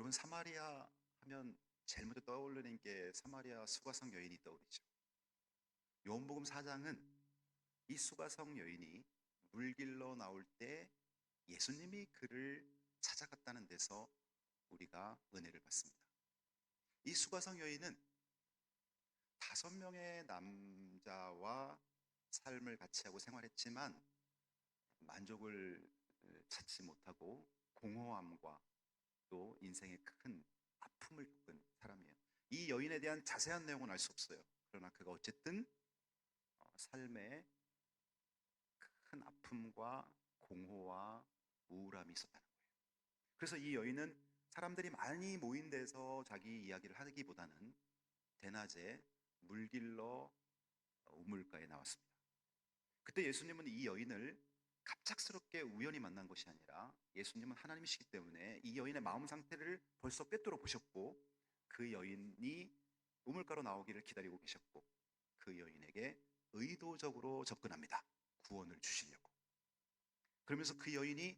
여러분, 사마리아 하면 제일 먼저 떠오르는 게 사마리아 수가성 여인이 떠오르죠. 요한복음 4장은 이 수가성 여인이 물길로 나올 때 예수님이 그를 찾아갔다는 데서 우리가 은혜를 받습니다. 이 수가성 여인은 5명의 남자와 삶을 같이 하고 생활했지만 만족을 찾지 못하고 공허함과 또 인생의 큰 아픔을 겪은 사람이에요. 이 여인에 대한 자세한 내용은 알 수 없어요. 그러나 그가 어쨌든 삶에 큰 아픔과 공허와 우울함이 있었다는 거예요. 그래서 이 여인은 사람들이 많이 모인 데서 자기 이야기를 하기보다는 대낮에 물길러 우물가에 나왔습니다. 그때 예수님은 이 여인을 갑작스럽게 우연히 만난 것이 아니라 예수님은 하나님이시기 때문에 이 여인의 마음 상태를 벌써 꿰뚫어 보셨고 그 여인이 우물가로 나오기를 기다리고 계셨고 그 여인에게 의도적으로 접근합니다. 구원을 주시려고. 그러면서 그 여인이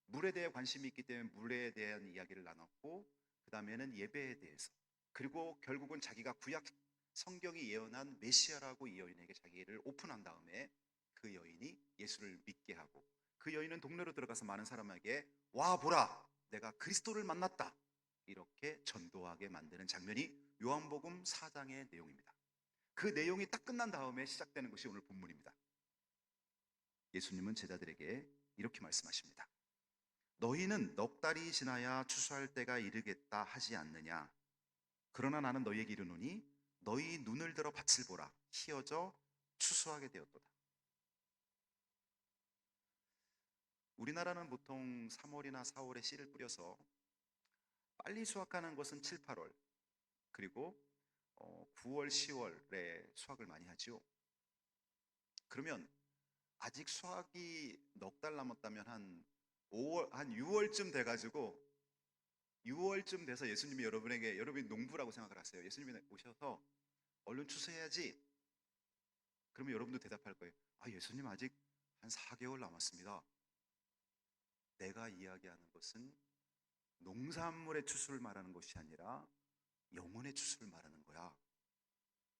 물에 대해 관심이 있기 때문에 물에 대한 이야기를 나눴고 그 다음에는 예배에 대해서 그리고 결국은 자기가 구약 성경이 예언한 메시아라고 이 여인에게 자기를 오픈한 다음에 그 여인이 예수를 믿게 하고 그 여인은 동네로 들어가서 많은 사람에게 와 보라 내가 그리스도를 만났다 이렇게 전도하게 만드는 장면이 요한복음 4장의 내용입니다. 그 내용이 딱 끝난 다음에 시작되는 것이 오늘 본문입니다. 예수님은 제자들에게 이렇게 말씀하십니다. 너희는 넉 달이 지나야 추수할 때가 이르겠다 하지 않느냐? 그러나 나는 너희에게 이르노니 너희 눈을 들어 밭을 보라. 희어져 추수하게 되었도다. 우리나라는 보통 3월이나 4월에 씨를 뿌려서 빨리 수확하는 것은 7, 8월 그리고 9월, 10월에 수확을 많이 하죠. 그러면 아직 수확이 넉 달 남았다면 한 5월, 한 6월쯤 돼가지고 6월쯤 돼서 예수님이 여러분에게 여러분이 농부라고 생각을 하세요. 예수님이 오셔서 얼른 추수해야지. 그러면 여러분도 대답할 거예요. 아, 예수님 아직 한 4개월 남았습니다. 내가 이야기하는 것은 농산물의 추수를 말하는 것이 아니라 영혼의 추수를 말하는 거야.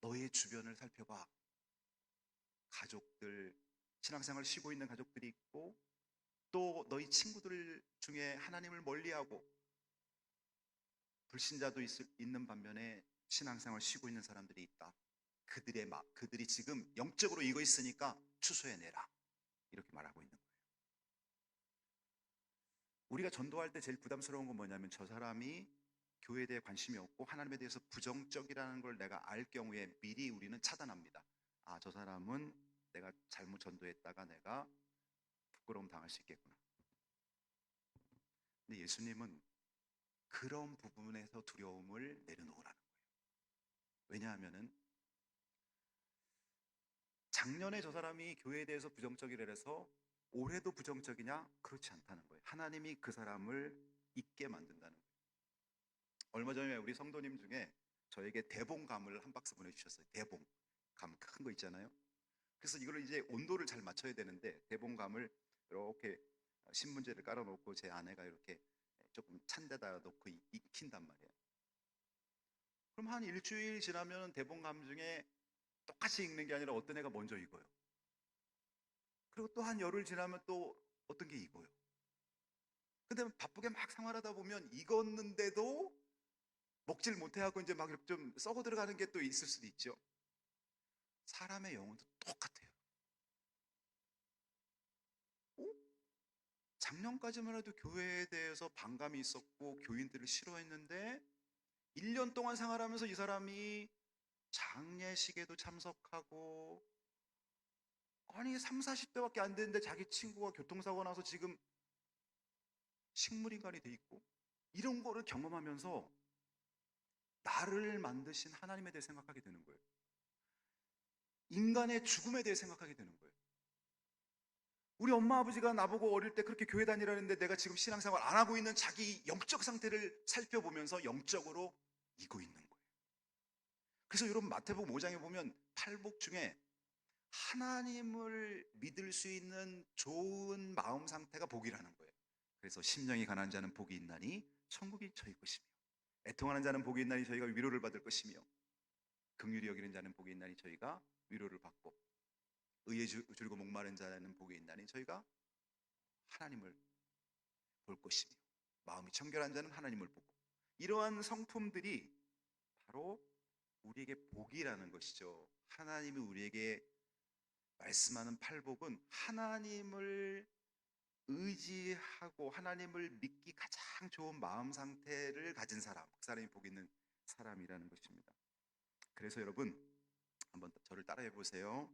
너의 주변을 살펴봐. 가족들, 신앙생활을 쉬고 있는 가족들이 있고 또 너희 친구들 중에 하나님을 멀리하고 불신자도 있는 반면에 신앙생활을 쉬고 있는 사람들이 있다. 그들이 지금 영적으로 익어 있으니까 추수해내라. 이렇게 말하고 있는 거예요. 우리가 전도할 때 제일 부담스러운 건 뭐냐면 저 사람이 교회에 대해 관심이 없고 하나님에 대해서 부정적이라는 걸 내가 알 경우에 미리 우리는 차단합니다. 아, 저 사람은 내가 잘못 전도했다가 내가 부끄러움 당할 수 있겠구나. 근데 예수님은 그런 부분에서 두려움을 내려놓으라는 거예요. 왜냐하면은 작년에 저 사람이 교회에 대해서 부정적이라 해서 올해도 부정적이냐? 그렇지 않다는 거예요. 하나님이 그 사람을 잊게 만든다는 거예요. 얼마 전에 우리 성도님 중에 저에게 대봉감을 한 박스 보내주셨어요. 대봉감 큰 거 있잖아요. 그래서 이걸 이제 온도를 잘 맞춰야 되는데 대봉감을 이렇게 신문지를 깔아놓고 제 아내가 이렇게 조금 찬 데다 놓고 익힌단 말이에요. 그럼 한 일주일 지나면 대봉감 중에 똑같이 익는 게 아니라 어떤 애가 먼저 익어요. 그리고 또 한 열흘 지나면 또 어떤 게 익어요. 근데 바쁘게 막 생활하다 보면 익었는데도 먹질 못해하고 이제 막 좀 썩어 들어가는 게 또 있을 수도 있죠. 사람의 영혼도 똑같아요. 어? 작년까지만 해도 교회에 대해서 반감이 있었고 교인들을 싫어했는데 1년 동안 생활하면서 이 사람이 장례식에도 참석하고 아니 3, 40대밖에 안 됐는데 자기 친구가 교통사고 나서 지금 식물인간이 돼 있고 이런 거를 경험하면서 나를 만드신 하나님에 대해 생각하게 되는 거예요. 인간의 죽음에 대해 생각하게 되는 거예요. 우리 엄마 아버지가 나보고 어릴 때 그렇게 교회 다니라는데 내가 지금 신앙생활 안 하고 있는 자기 영적 상태를 살펴보면서 영적으로 이고 있는 거예요. 그래서 여러분 마태복음 5장에 보면 팔복 중에 하나님을 믿을 수 있는 좋은 마음 상태가 복이라는 거예요. 그래서 심령이 가난한 자는 복이 있나니 천국이 저희 것이며, 애통하는 자는 복이 있나니 저희가 위로를 받을 것이며, 긍휼히 여기는 자는 복이 있나니 저희가 위로를 받고, 의에 줄고 목마른 자는 복이 있나니 저희가 하나님을 볼 것이며, 마음이 청결한 자는 하나님을 보고, 이러한 성품들이 바로 우리에게 복이라는 것이죠. 하나님이 우리에게 말씀하는 팔복은 하나님을 의지하고 하나님을 믿기 가장 좋은 마음 상태를 가진 사람, 그 사람이 복 있는 사람이라는 것입니다. 그래서 여러분, 한번 저를 따라해 보세요.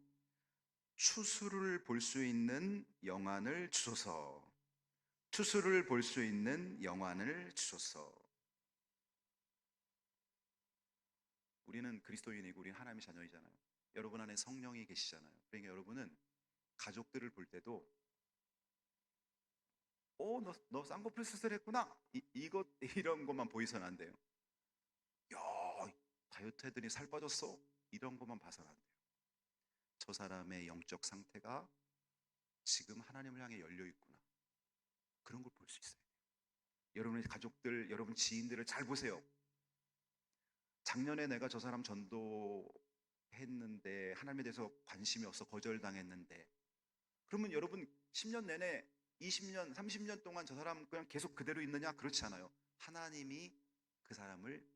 추수를 볼 수 있는 영안을 주소서. 추수를 볼 수 있는 영안을 주소서. 우리는 그리스도인이고 우리는 하나님의 자녀이잖아요. 여러분 안에 성령이 계시잖아요. 그러니까 여러분은 가족들을 볼 때도 너 쌍꺼풀 수술했구나, 이것 이런 것만 보이선 안 돼요. 야, 다이어트 했더니 살 빠졌어, 이런 것만 봐서는 안 돼요. 저 사람의 영적 상태가 지금 하나님을 향해 열려 있구나, 그런 걸 볼 수 있어요. 여러분의 가족들, 여러분 지인들을 잘 보세요. 작년에 내가 저 사람 전도했는데 하나님에 대해서 관심이 없어 거절당했는데, 그러면 여러분 10년 내내 20년 30년 동안 저 사람 그냥 계속 그대로 있느냐? 그렇지 않아요. 하나님이 그 사람을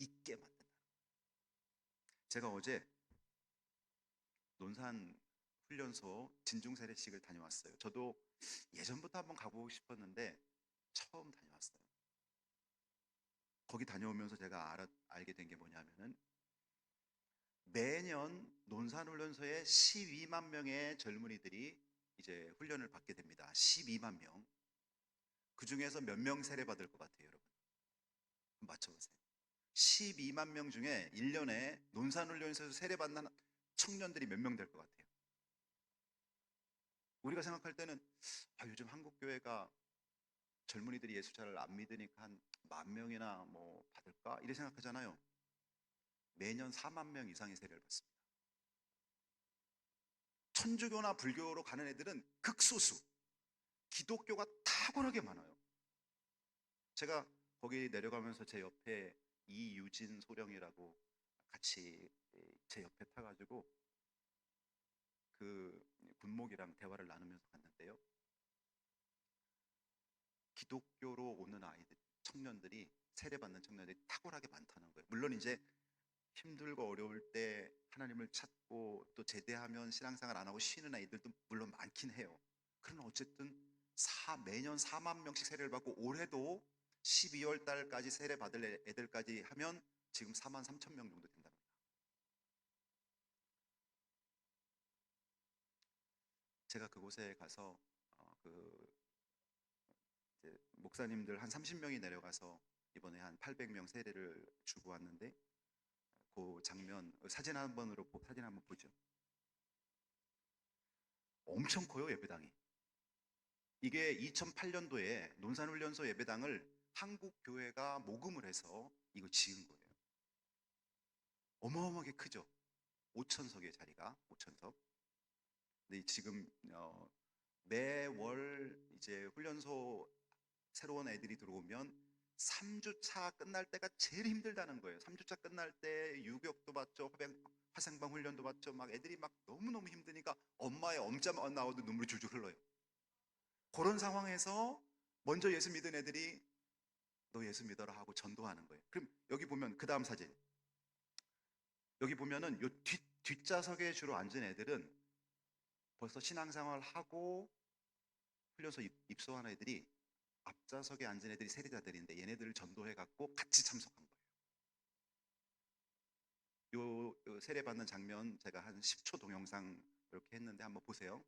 있게 만든다. 제가 어제 논산 훈련소 진중세례식을 다녀왔어요. 저도 예전부터 한번 가보고 싶었는데 처음 다녀왔어요. 거기 다녀오면서 제가 알게 된 게 뭐냐면은, 매년 논산훈련소에 12만 명의 젊은이들이 이제 훈련을 받게 됩니다. 12만 명. 그 중에서 몇 명 세례 받을 것 같아요, 여러분? 맞춰보세요. 12만 명 중에 1년에 논산훈련소에서 세례 받는 청년들이 몇 명 될 것 같아요? 우리가 생각할 때는 요즘 한국 교회가 젊은이들이 예수 잘 안 믿으니까 한 10,000명이나 뭐 받을까? 이렇게 생각하잖아요. 매년 4만 명 이상의 세례를 받습니다. 천주교나 불교로 가는 애들은 극소수, 기독교가 탁월하게 많아요. 제가 거기 내려가면서 제 옆에 이유진 소령이라고 같이 제 옆에 타가지고 그 군목이랑 대화를 나누면서 갔는데요, 기독교로 오는 아이들, 청년들이, 세례받는 청년들이 탁월하게 많다는 거예요. 물론 이제 힘들고 어려울 때 하나님을 찾고 또 제대하면 신앙생활 안 하고 쉬는 아이들도 물론 많긴 해요. 그러나 어쨌든 매년 4만 명씩 세례를 받고, 올해도 12월 달까지 세례 받을 애들까지 하면 지금 4만 3천 명 정도 된답니다. 제가 그곳에 가서 이제 목사님들 한 30명이 내려가서 이번에 한 800명 세례를 주고 왔는데, 그 장면 사진 한번 보죠. 엄청 커요, 예배당이. 이게 2008년도에 논산훈련소 예배당을 한국 교회가 모금을 해서 이거 지은 거예요. 어마어마하게 크죠. 5,000석의 자리가 5,000석. 근데 지금 매월 이제 훈련소 새로운 애들이 들어오면 3주차 끝날 때가 제일 힘들다는 거예요. 3주차 끝날 때 유격도 받죠, 화생방 훈련도 받죠. 막 애들이 막 너무너무 힘드니까 엄마의 엄자만 나와도 눈물이 줄줄 흘러요. 그런 상황에서 먼저 예수 믿은 애들이 너 예수 믿어라 하고 전도하는 거예요. 그럼 여기 보면 그 다음 사진, 여기 보면은 요 뒷좌석에 주로 앉은 애들은 벌써 신앙생활 하고 훈련소 입소한 애들이, 앞좌석에 앉은 애들이 세리자들인데 얘네들을 전도해 갖고 같이 참석한 거예요. 요 세례 받는 장면 제가 한 10초 동영상 이렇게 했는데 한번 보세요.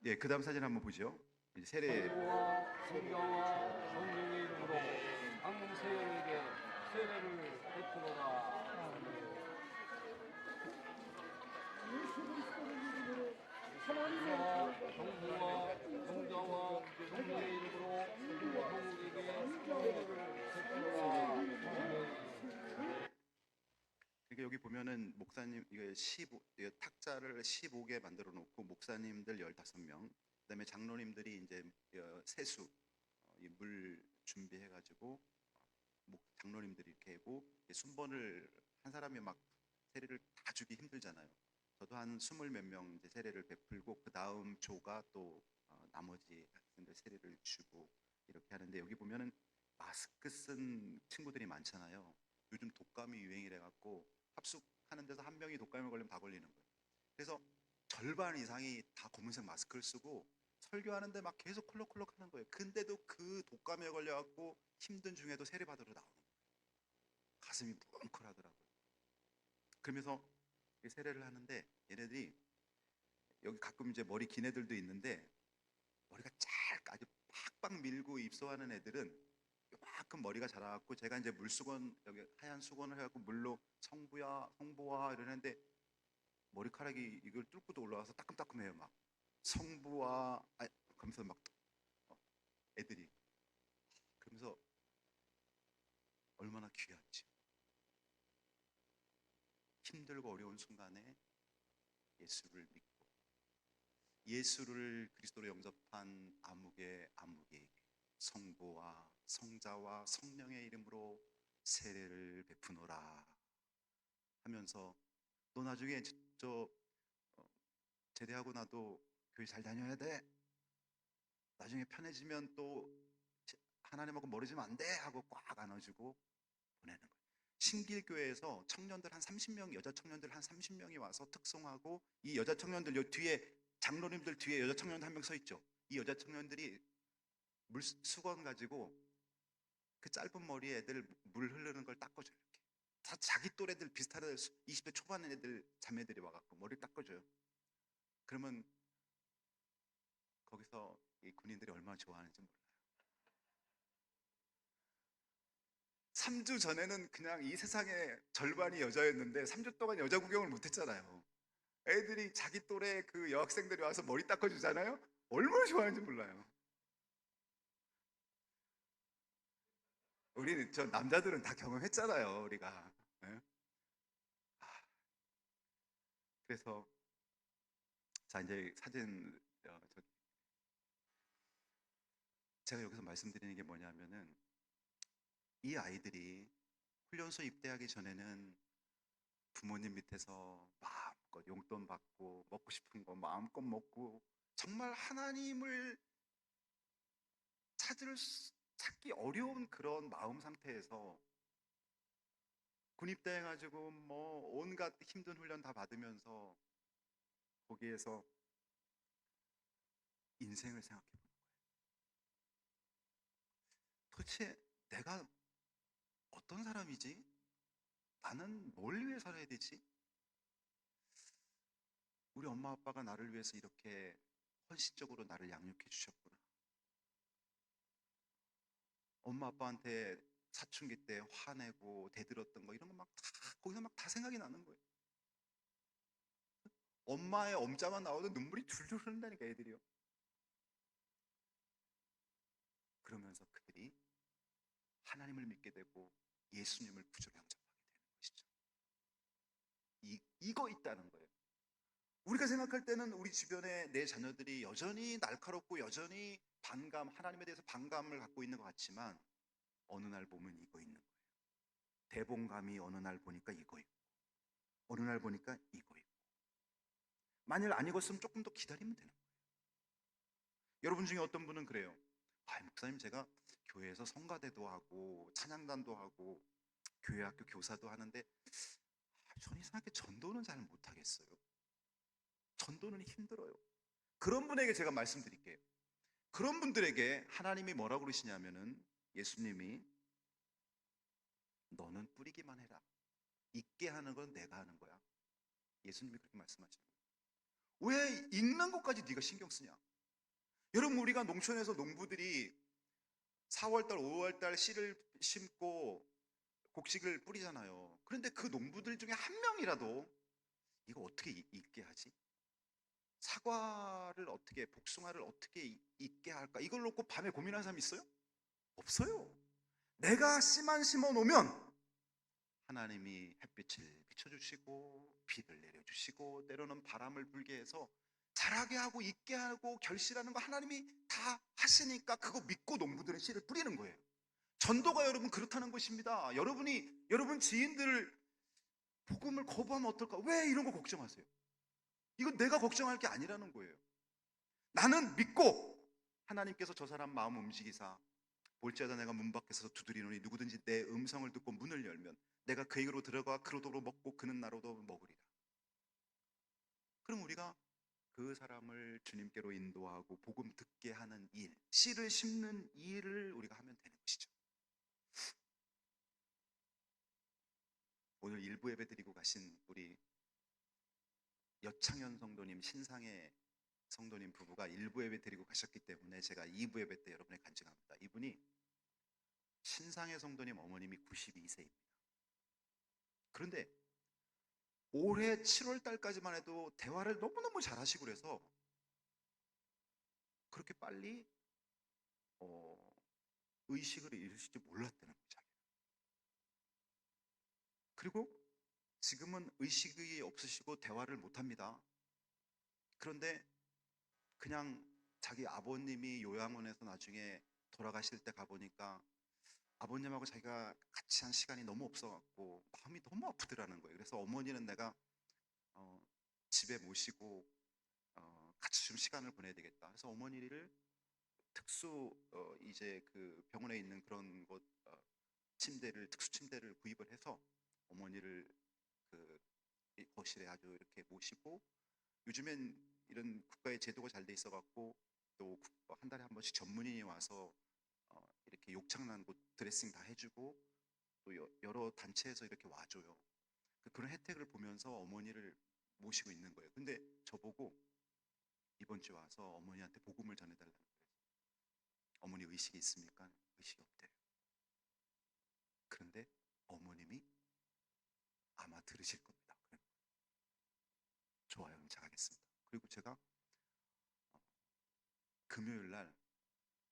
예, 그 다음 사진 한번 보죠. 이제 세례. 성경과 성령의 이름으로 강세영에게 세례를 베풀어라. 예수 그리스도의 이름으로 하나님의 성부와 성자와 성령의 이름으로 성국에게 세례를 베풀어라. 아멘. 그러니까 여기 보면은 목사님 이거 15 이거 탁자를 15개 만들어 놓고 목사님들 15명, 그다음에 장로님들이 이제 세수 물 준비해 가지고 장로님들이 이렇게 하고 순번을 한 사람이 막 세례를 다 주기 힘들잖아요. 저도 한 20 몇 명 이제 세례를 베풀고 그 다음 조가 또 나머지 학생들 세례를 주고 이렇게 하는데, 여기 보면은 마스크 쓴 친구들이 많잖아요. 요즘 독감이 유행이래 갖고 합숙하는 데서 한 명이 독감에 걸리면 다 걸리는 거예요. 그래서 절반 이상이 다 검은색 마스크를 쓰고 설교하는데 막 계속 콜록콜록 하는 거예요. 근데도 그 독감에 걸려갖고 힘든 중에도 세례 받으러 나오는 거예요. 가슴이 뭉클하더라고요. 그러면서 세례를 하는데 얘네들이 여기 가끔 이제 머리 긴 애들도 있는데 머리가 아주 팍팍 밀고 입소하는 애들은 요만큼 머리가 자라갖고 제가 이제 물수건 여기 하얀 수건을 해갖고 물로 성부야 성보아 이러는데 머리카락이 이걸 뚫고도 올라와서 따끔따끔해요. 막 성부와 그러면서 막 애들이 그러면서 얼마나 귀한지, 힘들고 어려운 순간에 예수를 믿고 예수를 그리스도로 영접한 아무개에게 성부와 성자와 성령의 이름으로 세례를 베푸노라 하면서, 너 나중에 저 제대하고 나도 교회 잘 다녀야 돼, 나중에 편해지면 또 하나님하고 멀어지면 안 돼 하고 꽉 안아주고 보내는 거예요. 신길교회에서 청년들 한 30명, 여자 청년들 한 30명이 와서 특송하고, 이 여자 청년들 요 뒤에 장로님들 뒤에 여자 청년 한 명 서 있죠. 이 여자 청년들이 물 수건 가지고 그 짧은 머리에 애들 물 흐르는 걸 닦아줘요. 이렇게 다 자기 또래들 비슷한 애들 20대 초반 애들 자매들이 와갖고 머리 닦아줘요. 그러면 거기서 이 군인들이 얼마나 좋아하는지 몰라요. 3주 전에는 그냥 이 세상의 절반이 여자였는데 3주 동안 여자 구경을 못했잖아요. 애들이 자기 또래 그 여학생들이 와서 머리 닦아주잖아요. 얼마나 좋아하는지 몰라요. 우리는 저 남자들은 다 경험했잖아요, 우리가. 예? 그래서 자 이제 사진 제가 여기서 말씀드리는 게 뭐냐면은, 이 아이들이 훈련소 입대하기 전에는 부모님 밑에서 마음껏 용돈 받고 먹고 싶은 거 마음껏 먹고 정말 하나님을 찾기 어려운 그런 마음 상태에서 군입대해가지고 뭐 온갖 힘든 훈련 다 받으면서 거기에서 인생을 생각해 보는 거예요. 도대체 내가 어떤 사람이지? 나는 뭘 위해 살아야 되지? 우리 엄마 아빠가 나를 위해서 이렇게 헌신적으로 나를 양육해 주셨구나. 엄마 아빠한테 사춘기 때 화내고 대들었던 거 이런 거 막 다 거기서 막 다 생각이 나는 거예요. 엄마의 엄자만 나와도 눈물이 줄줄 흐른다니까 애들이요. 그러면서 그들이 하나님을 믿게 되고 예수님을 구주로 영접하게 되는 것이죠. 이거 있다는 거예요. 우리가 생각할 때는 우리 주변에 내 자녀들이 여전히 날카롭고 여전히 하나님에 대해서 반감을 갖고 있는 것 같지만 어느 날 보면 이거 있는 거예요. 대봉감이 어느 날 보니까 이거 있고 어느 날 보니까 이거 있고, 만일 안 익었으면 조금 더 기다리면 되는 거예요. 여러분 중에 어떤 분은 그래요. 목사님 제가 교회에서 성가대도 하고 찬양단도 하고 교회 학교 교사도 하는데 전 이상하게 전도는 잘 못하겠어요. 전도는 힘들어요. 그런 분에게 제가 말씀드릴게요. 그런 분들에게 하나님이 뭐라고 그러시냐면은, 예수님이 너는 뿌리기만 해라, 있게 하는 건 내가 하는 거야. 예수님이 그렇게 말씀하시는 거예요. 왜 읽는 것까지 네가 신경 쓰냐? 여러분, 우리가 농촌에서 농부들이 4월달 5월달 씨를 심고 곡식을 뿌리잖아요. 그런데 그 농부들 중에 한 명이라도 이거 어떻게 읽게 하지? 사과를 어떻게, 복숭아를 어떻게 있게 할까? 이걸 놓고 밤에 고민하는 사람 있어요? 없어요. 내가 씨만 심어 놓으면 하나님이 햇빛을 비춰주시고 비를 내려주시고 때로는 바람을 불게 해서 자라게 하고 있게 하고 결실하는 거 하나님이 다 하시니까 그거 믿고 농부들은 씨를 뿌리는 거예요. 전도가 여러분 그렇다는 것입니다. 여러분 지인들 복음을 거부하면 어떨까? 왜 이런 거 걱정하세요? 이건 내가 걱정할 게 아니라는 거예요. 나는 믿고 하나님께서 저 사람 마음 움직이사 볼지어다 내가 문 밖에서 두드리노니 누구든지 내 음성을 듣고 문을 열면 내가 그에게로 들어가 그로도로 먹고 그는 나로도 먹으리라. 그럼 우리가 그 사람을 주님께로 인도하고 복음 듣게 하는 일, 씨를 심는 일을 우리가 하면 되는 것이죠. 오늘 일부 예배 드리고 가신 우리 여창현 성도님, 신상의 성도님 부부가 일부 예배 드리고 가셨기 때문에 제가 2부 예배 때 여러분의 간증합니다. 이분이 신상의 성도님 어머님이 92세입니다. 그런데 올해 7월 달까지만 해도 대화를 너무너무 잘하시고 그래서 그렇게 빨리 의식을 잃으실 줄 몰랐다는 거죠. 그리고 지금은 의식이 없으시고 대화를 못합니다. 그런데 그냥 자기 아버님이 요양원에서 나중에 돌아가실 때 가보니까 아버님하고 자기가 같이 한 시간이 너무 없어갖고 마음이 너무 아프더라는 거예요. 그래서 어머니는 내가 어, 집에 모시고 같이 좀 시간을 보내야 되겠다. 그래서 어머니를 특수 이제 그 병원에 있는 그런 곳 특수 침대를 구입을 해서 어머니를 그 거실에 아주 이렇게 모시고 요즘엔 이런 국가의 제도가 잘 돼 있어갖고 또 한 달에 한 번씩 전문인이 와서 이렇게 욕창난 곳 드레싱 다 해주고 또 여러 단체에서 이렇게 와줘요. 그런 혜택을 보면서 어머니를 모시고 있는 거예요. 근데 저보고 이번 주에 와서 어머니한테 복음을 전해달라는 거예요. 어머니 의식이 있습니까? 의식이 없대요. 그런데 어머님이 아마 들으실 겁니다. 좋아요, 그럼 잘하겠습니다. 그리고 제가 금요일 날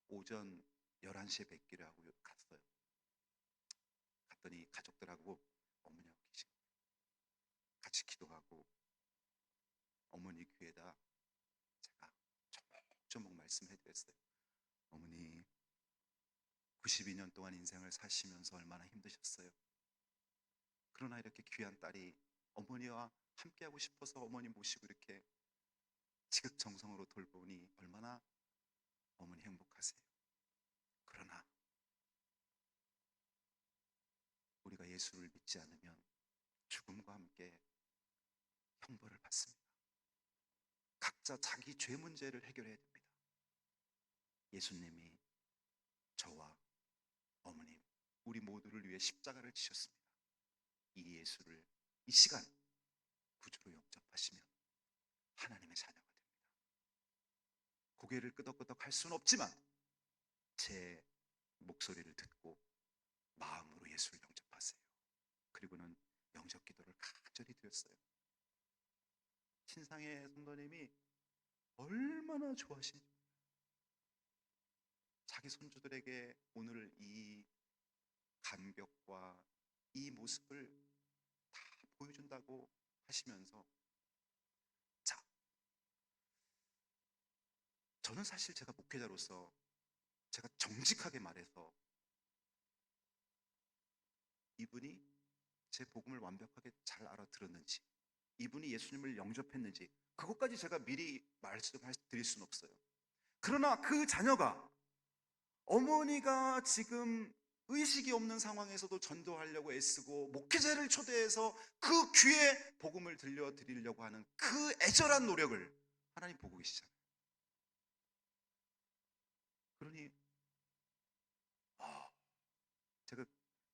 오전 11시에 뵙기로 하고 갔어요. 갔더니 가족들하고 어머니하고 계신 거예요. 같이 기도하고 어머니 귀에다 제가 조목조목 말씀해드렸어요. 어머니 92년 동안 인생을 사시면서 얼마나 힘드셨어요. 그러나 이렇게 귀한 딸이 어머니와 함께하고 싶어서 어머니 모시고 이렇게 지극정성으로 돌보니 얼마나 어머니 행복하세요. 그러나 우리가 예수를 믿지 않으면 죽음과 함께 형벌을 받습니다. 각자 자기 죄 문제를 해결해야 됩니다. 예수님이 저와 어머님, 우리 모두를 위해 십자가를 지셨습니다. 이 예수를 이 시간 구주로 영접하시면 하나님의 자녀가 됩니다. 고개를 끄덕끄덕 할 수는 없지만 제 목소리를 듣고 마음으로 예수를 영접하세요. 그리고는 영접 기도를 간절히 드렸어요. 신상의 성도님이 얼마나 좋아하시는지 자기 손주들에게 오늘 이 감격과 이 모습을 다 보여준다고 하시면서 자, 저는 사실 제가 목회자로서 제가 정직하게 말해서 이분이 제 복음을 완벽하게 잘 알아들었는지 이분이 예수님을 영접했는지 그것까지 제가 미리 말씀드릴 수는 없어요. 그러나 그 자녀가 어머니가 지금 의식이 없는 상황에서도 전도하려고 애쓰고 목회자를 초대해서 그 귀에 복음을 들려드리려고 하는 그 애절한 노력을 하나님 보고 계시잖아요. 그러니 제가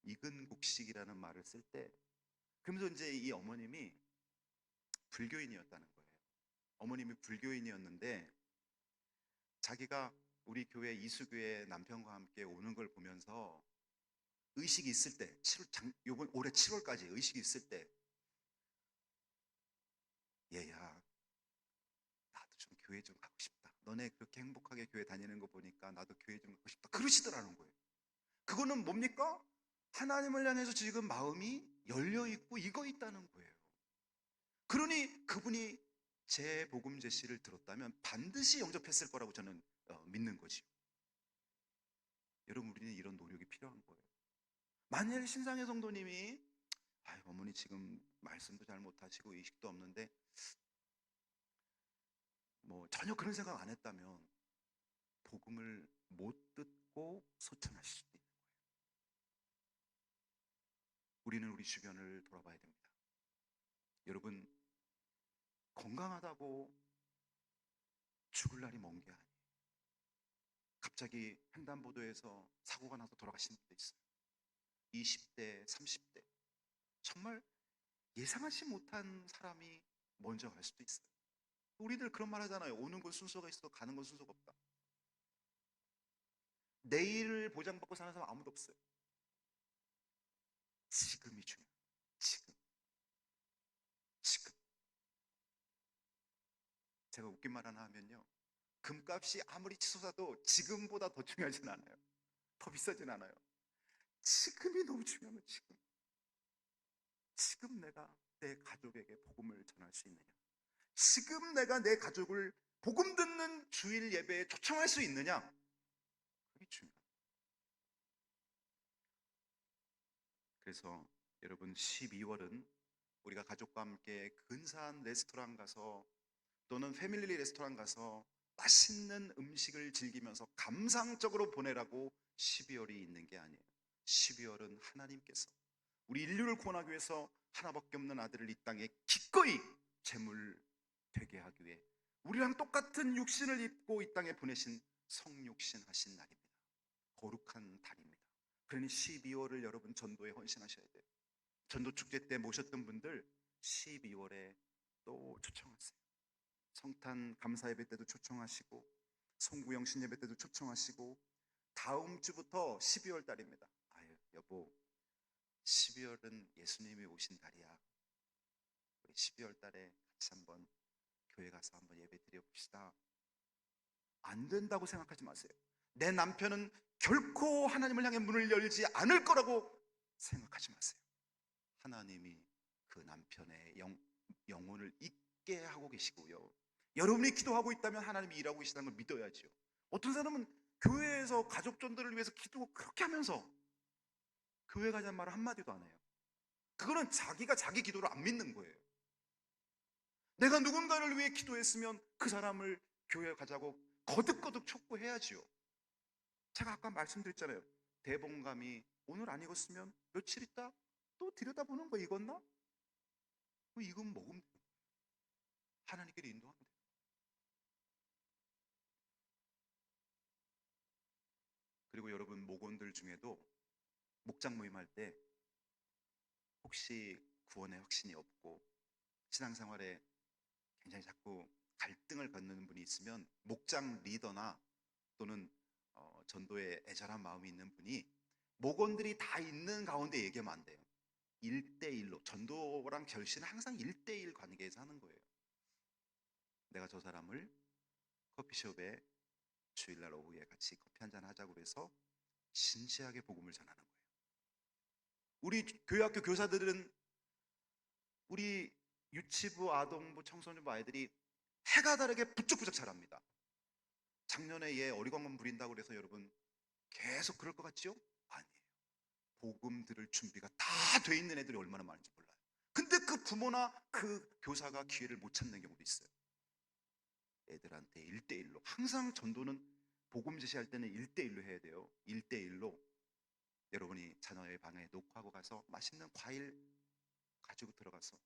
이근국식이라는 말을 쓸 때 그러면서 이제 이 어머님이 불교인이었다는 거예요. 어머님이 불교인이었는데 자기가 우리 교회 이수교회 남편과 함께 오는 걸 보면서 의식이 있을 때 요번 올해 7월까지 의식이 있을 때 얘야 나도 교회 좀 가고 싶다. 너네 그렇게 행복하게 교회 다니는 거 보니까 나도 교회 좀 가고 싶다. 그러시더라는 거예요. 그거는 뭡니까? 하나님을 향해서 지금 마음이 열려 있고 익어 있다는 거예요. 그러니 그분이 제 복음 제시를 들었다면 반드시 영접했을 거라고 저는 믿는 거지요. 여러분, 우리는 이런 노력이 필요한 거예요. 만일 신상의 성도님이 어머니 지금 말씀도 잘 못하시고 의식도 없는데 뭐 전혀 그런 생각 안 했다면 복음을 못 듣고 소천하실 수도 있는 거예요. 우리는 우리 주변을 돌아봐야 됩니다. 여러분, 건강하다고 죽을 날이 먼 게 아니에요. 갑자기 횡단보도에서 사고가 나서 돌아가신 분도 있어요. 20대, 30대 정말 예상하지 못한 사람이 먼저 갈 수도 있어요. 우리들 그런 말 하잖아요. 오는 건 순서가 있어, 가는 건 순서가 없다. 내일을 보장받고 사는 사람 아무도 없어요. 지금이 중요해요. 지금. 제가 웃긴 말 하나 하면요, 금값이 아무리 치솟아도 지금보다 더 중요하진 않아요. 더 비싸진 않아요. 지금이 너무 중요한 거예요. 지금 내가 내 가족에게 복음을 전할 수 있느냐, 지금 내가 내 가족을 복음 듣는 주일 예배에 초청할 수 있느냐, 그게 중요해요. 그래서 여러분, 12월은 우리가 가족과 함께 근사한 레스토랑 가서 또는 패밀리 레스토랑 가서 맛있는 음식을 즐기면서 감상적으로 보내라고 12월이 있는 게 아니에요. 12월은 하나님께서 우리 인류를 구원하기 위해서 하나밖에 없는 아들을 이 땅에 기꺼이 제물 되게 하기 위해 우리랑 똑같은 육신을 입고 이 땅에 보내신 성육신 하신 날입니다. 거룩한 달입니다. 그러니 12월을 여러분 전도에 헌신하셔야 돼요. 전도 축제 때 모셨던 분들 12월에 또 초청하세요. 성탄 감사 예배 때도 초청하시고 송구영 신예배 때도 초청하시고 다음 주부터 12월 달입니다. 아유 여보, 12월은 예수님이 오신 달이야. 우리 12월 달에 같이 한번 교회 가서 한번 예배 드려봅시다. 안 된다고 생각하지 마세요. 내 남편은 결코 하나님을 향해 문을 열지 않을 거라고 생각하지 마세요. 하나님이 그 남편의 영혼을 잊게 하고 계시고요, 여러분이 기도하고 있다면 하나님이 일하고 계시다는 걸 믿어야죠. 어떤 사람은 교회에서 가족 전도를 위해서 기도 그렇게 하면서 교회 가자는 말을 한마디도 안 해요. 그거는 자기가 자기 기도를 안 믿는 거예요. 내가 누군가를 위해 기도했으면 그 사람을 교회 가자고 거듭거듭 촉구해야지요. 제가 아까 말씀드렸잖아요. 대봉감이 오늘 안 익었으면 며칠 있다 또 들여다보는 거 익었나? 그 익으면 먹으면 돼요. 하나님께로 인도하면 돼요. 그리고 여러분, 목원들 중에도 목장 모임할 때 혹시 구원의 확신이 없고 신앙생활에 굉장히 자꾸 갈등을 갖는 분이 있으면 목장 리더나 또는 전도에 애절한 마음이 있는 분이 목원들이 다 있는 가운데 얘기하면 안 돼요. 1대1로, 전도랑 결신은 항상 1대1 관계에서 하는 거예요. 내가 저 사람을 커피숍에 주일날 오후에 같이 커피 한잔 하자고 해서 진지하게 복음을 전하는 거예요. 우리 교회학교 교사들은 우리 유치부, 아동부, 청소년부 아이들이 해가 다르게 부쩍부쩍 자랍니다. 작년에 얘 어리광만 부린다고 그래서 여러분 계속 그럴 것 같죠? 아니에요. 복음 들을 준비가 다 돼 있는 애들이 얼마나 많은지 몰라요. 근데 그 부모나 그 교사가 기회를 못 찾는 경우도 있어요. 애들한테 1대1로, 항상 전도는 복음 제시할 때는 1대1로 해야 돼요. 1대1로 여러분이 자녀의 방에 놓고 하고 가서 맛있는 과일 가지고 들어가서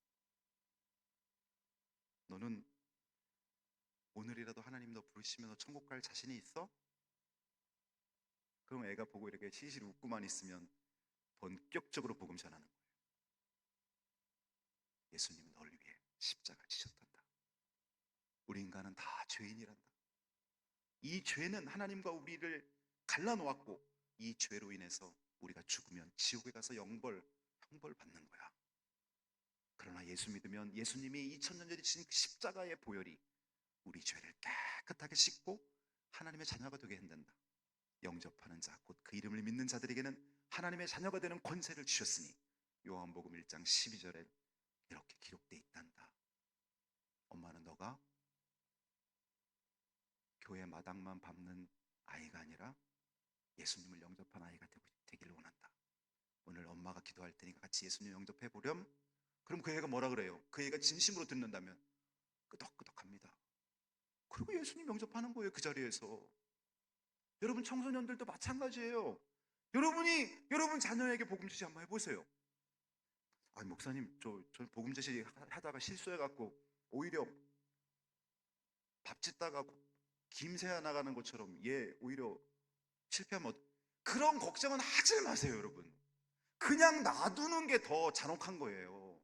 너는 오늘이라도 하나님 너 부르시면 너 천국 갈 자신이 있어? 그럼 애가 보고 이렇게 시실 웃고만 있으면 본격적으로 복음 전하는 거예요. 예수님은 널 위해 십자가 지셨단다. 우리 인간은 다 죄인이란다. 이 죄는 하나님과 우리를 갈라놓았고 이 죄로 인해서 우리가 죽으면 지옥에 가서 형벌 받는 거야. 그러나 예수 믿으면 예수님이 2000년 전에 지신 그 십자가의 보혈이 우리 죄를 깨끗하게 씻고 하나님의 자녀가 되게 한단다. 영접하는 자, 곧 그 이름을 믿는 자들에게는 하나님의 자녀가 되는 권세를 주셨으니 요한복음 1장 12절에 이렇게 기록되어 있단다. 엄마는 너가 교회 마당만 밟는 아이가 아니라 예수님을 영접한 아이가 되기를 원한다. 오늘 엄마가 기도할 테니까 같이 예수님 영접해 보렴. 그럼 그 애가 뭐라 그래요? 그 애가 진심으로 듣는다면 끄덕끄덕합니다. 그리고 예수님 영접하는 거예요, 그 자리에서. 여러분 청소년들도 마찬가지예요. 여러분 자녀에게 복음 제시 한번 해보세요. 아니 목사님 저 복음 제시 하다가 실수해갖고 오히려 밥 짓다가 김새 나가는 것처럼 얘 오히려 실패하면 그런 걱정은 하지 마세요, 여러분. 그냥 놔두는 게 더 잔혹한 거예요.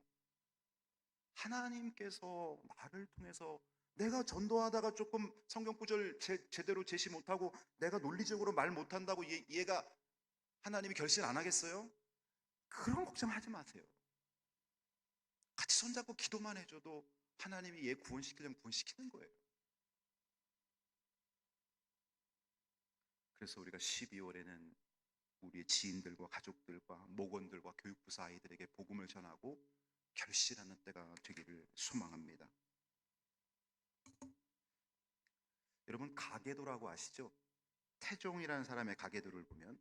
하나님께서 나를 통해서 내가 전도하다가 조금 성경 구절 제대로 제시 못하고 내가 논리적으로 말 못한다고 얘가 하나님이 결실 안 하겠어요? 그런 걱정하지 마세요. 같이 손잡고 기도만 해줘도 하나님이 얘 구원시키려면 구원시키는 거예요. 그래서 우리가 12월에는 우리의 지인들과 가족들과 목원들과 교육부사 아이들에게 복음을 전하고 결실하는 때가 되기를 소망합니다. 여러분 가계도라고 아시죠? 태종이라는 사람의 가계도를 보면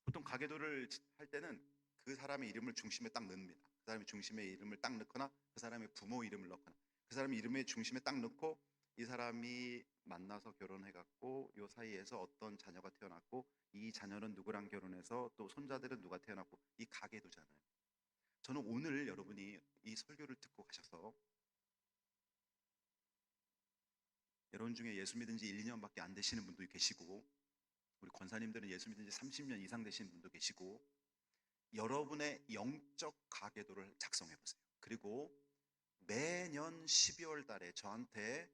보통 가계도를 할 때는 그 사람의 이름을 중심에 딱 넣습니다. 그 사람의 중심에 이름을 딱 넣거나 그 사람의 부모 이름을 넣거나 그 사람의 이름의 중심에 딱 넣고 이 사람이 만나서 결혼해갖고 이 사이에서 어떤 자녀가 태어났고 이 자녀는 누구랑 결혼해서 또 손자들은 누가 태어났고 이 가계도잖아요. 저는 오늘 여러분이 이 설교를 듣고 가셔서 여러분 중에 예수 믿은 지 1, 2년밖에 안 되시는 분도 계시고 우리 권사님들은 예수 믿은 지 30년 이상 되시는 분도 계시고 여러분의 영적 가계도를 작성해 보세요. 그리고 매년 12월 달에 저한테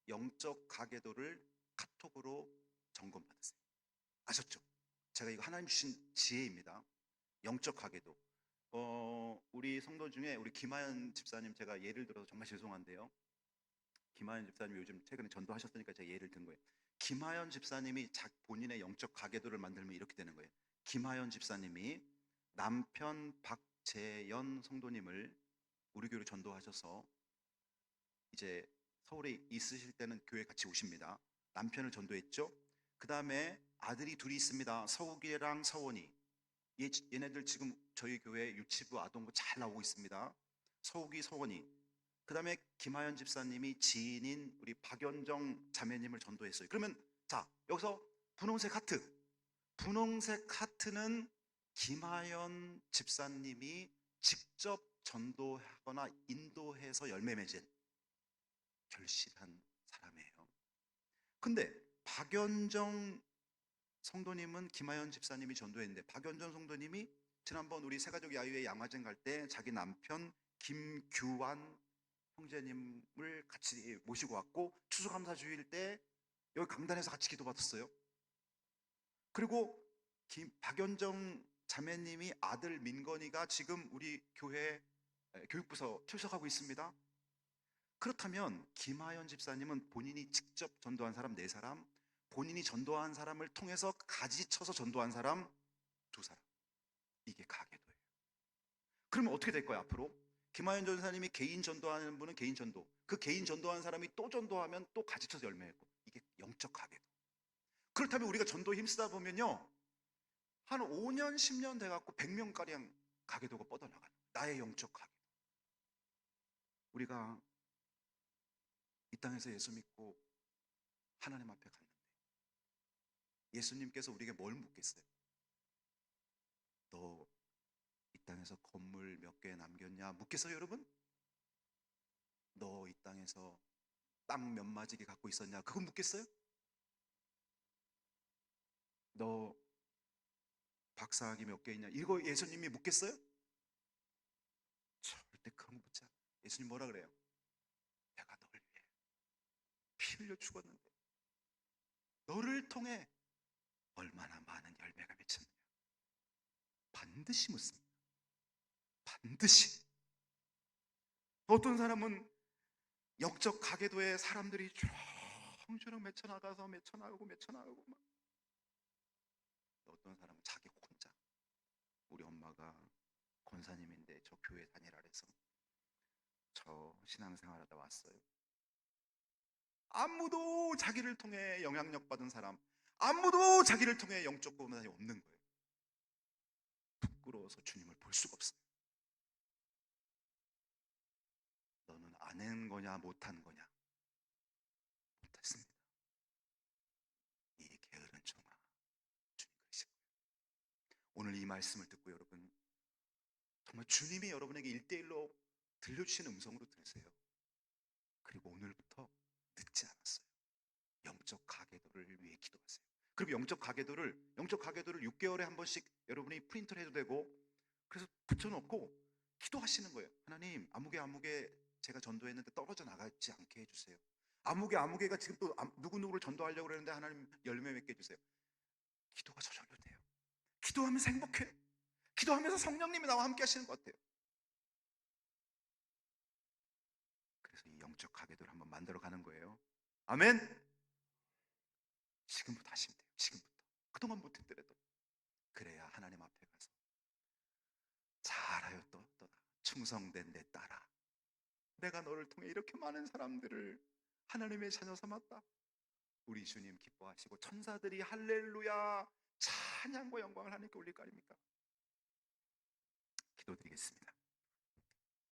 영적 가계도를 카톡으로 점검받으세요. 아셨죠? 제가 이거 하나님 주신 지혜입니다. 영적 가계도. 우리 성도 중에 우리 김하연 집사님 제가 예를 들어서 정말 죄송한데요. 김하연 집사님 요즘 최근에 전도하셨으니까 제가 예를 든 거예요. 김하연 집사님이 본인의 영적 가계도를 만들면 이렇게 되는 거예요. 김하연 집사님이 남편 박재연 성도님을 우리 교회로 전도하셔서 이제 서울에 있으실 때는 교회 같이 오십니다. 남편을 전도했죠. 그 다음에 아들이 둘이 있습니다. 서욱이랑 서원이. 얘네들 지금 저희 교회 유치부 아동부 잘 나오고 있습니다. 서욱이 서원이. 그 다음에 김하연 집사님이 지인인 우리 박연정 자매님을 전도했어요. 그러면 자 여기서 분홍색 하트. 분홍색 하트는 김하연 집사님이 직접 전도하거나 인도해서 열매 맺은 결실한 사람이에요. 근데 박연정 성도님은 김하연 집사님이 전도했는데 박연정 성도님이 지난번 우리 새가족 야유회 양화진 갈 때 자기 남편 김규환 형제님을 같이 모시고 왔고 추수감사 주일 때 여기 강단에서 같이 기도받았어요. 그리고 박연정 자매님이 아들 민건이가 지금 우리 교회 교육부서 출석하고 있습니다. 그렇다면 김하연 집사님은 본인이 직접 전도한 사람 4사람, 본인이 전도한 사람을 통해서 가지쳐서 전도한 사람 2사람. 이게 가계도예요. 그러면 어떻게 될 거예요 앞으로? 김하연 전사님이 개인 전도하는 분은 개인 전도, 그 개인 전도한 사람이 또 전도하면 또 가지쳐서 열매했고, 이게 영적 가계도. 그렇다면 우리가 전도에 힘쓰다 보면요 한 5년 10년 돼갖고 100명가량 가계도가 뻗어나가는 나의 영적 가계도. 우리가 이 땅에서 예수 믿고 하나님 앞에 갔는데 예수님께서 우리에게 뭘 묻겠어요? 너 이 땅에서 건물 몇 개 남겼냐 묻겠어요 여러분? 너 이 땅에서 땅 몇 마지기 갖고 있었냐 그거 묻겠어요? 너 박사학위 몇 개 있냐 이거 예수님이 묻겠어요? 절대 그런 거 묻지 않아요. 예수님 뭐라 그래요? 내가 너를 위해 피 흘려 죽었는데 너를 통해 얼마나 많은 열매가 맺혔느냐 반드시 묻습니다. 반드시. 어떤 사람은 영적 가계도에 사람들이 주렁주렁 맺혀나가서 맺혀나가고 막. 어떤 사람은 자기 혼자. 우리 엄마가 권사님인데 저 교회 다니라 그래서 저 신앙생활하다 왔어요. 아무도 자기를 통해 영향력 받은 사람, 아무도 자기를 통해 영적 고난이 없는 거예요. 부끄러워서 주님을 볼 수가 없어요. 너는 안 한 거냐 못한 거냐? 못했습니다. 이 게으른 종아, 주님 그러신 거예요. 오늘 이 말씀을 듣고 여러분 정말 주님이 여러분에게 1대1로 들려주신 음성으로 들으세요. 그리고 오늘부터 늦지 않았어요. 영적 가계도를 위해 기도하세요. 그리고 영적 가계도를 6개월에 한 번씩 여러분이 프린트를 해도 되고, 그래서 붙여놓고 기도하시는 거예요. 하나님, 아무개 제가 전도했는데 떨어져 나가지 않게 해주세요. 아무개가 지금 또 누구누구를 전도하려고 그러는데 하나님 열매 맺게 해주세요. 기도가 저절로 돼요. 기도하면서 행복해요. 기도하면서 성령님이 나와 함께 하시는 것 같아요. 그래서 이 영적 가계도를 한번 만들어 가는 거예요. 아멘. 지금부터 하시면 돼요. 지금부터. 그동안 못했더라도. 그래야 하나님 앞에 가서 잘하였도다 충성된 내 딸아, 내가 너를 통해 이렇게 많은 사람들을 하나님의 자녀 삼았다. 우리 주님 기뻐하시고 천사들이 할렐루야 찬양과 영광을 하나님께 올릴 거 아닙니까? 기도드리겠습니다.